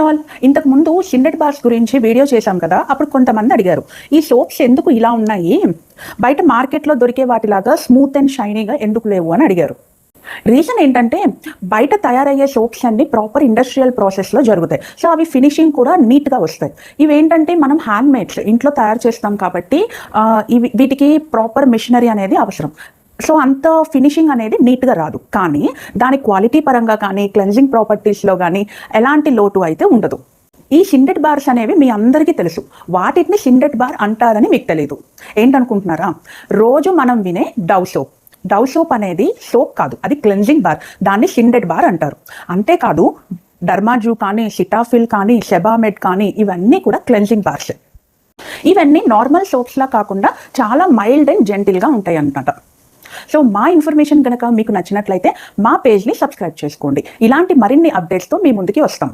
Hi all, ఇంతకు ముందు షిండెడ్ bars గురించి వీడియో చేశాం కదా. అప్పుడు కొంతమంది అడిగారు, ఈ సోప్స్ ఎందుకు ఇలా ఉన్నాయి, బయట మార్కెట్లో దొరికే వాటిలాగా స్మూత్ అండ్ షైనీగా ఎందుకు లేవు అని అడిగారు. రీజన్ ఏంటంటే, బయట తయారయ్యే సోప్స్ అన్ని ప్రాపర్ ఇండస్ట్రియల్ ప్రాసెస్లో జరుగుతాయి. సో అవి ఫినిషింగ్ కూడా నీట్గా వస్తాయి. ఇవేంటంటే మనం హ్యాండ్ మేడ్స్ ఇంట్లో తయారు చేస్తాం కాబట్టి వీటికి ప్రాపర్ మిషనరీ అనేది అవసరం. సో అంత ఫినిషింగ్ అనేది నీట్గా రాదు. కానీ దాని క్వాలిటీ పరంగా కానీ క్లెన్జింగ్ ప్రాపర్టీస్లో కానీ ఎలాంటి లోటు అయితే ఉండదు. ఈ షిండెడ్ బార్స్ అనేవి మీ అందరికీ తెలుసు. వాటిని షిండెడ్ బార్ అంటారని మీకు తెలియదు. ఏంటనుకుంటున్నారా? రోజు మనం వినే డవ్ సోప్ అనేది సోప్ కాదు, అది క్లెన్జింగ్ బార్. దాన్ని షిండెడ్ బార్ అంటారు. అంతేకాదు డర్మాజూ కానీ, సిటాఫిల్ కానీ, సెబామెడ్ కానీ ఇవన్నీ కూడా క్లెన్జింగ్ బార్స్. ఇవన్నీ నార్మల్ సోప్స్లా కాకుండా చాలా మైల్డ్ అండ్ జెంటిల్గా ఉంటాయి అన్నమాట. సో మా ఇన్ఫర్మేషన్ కనుక మీకు నచ్చినట్లయితే మా పేజ్ని సబ్స్క్రైబ్ చేసుకోండి. ఇలాంటి మరిన్ని అప్డేట్స్తో మీ ముందుకి వస్తాం.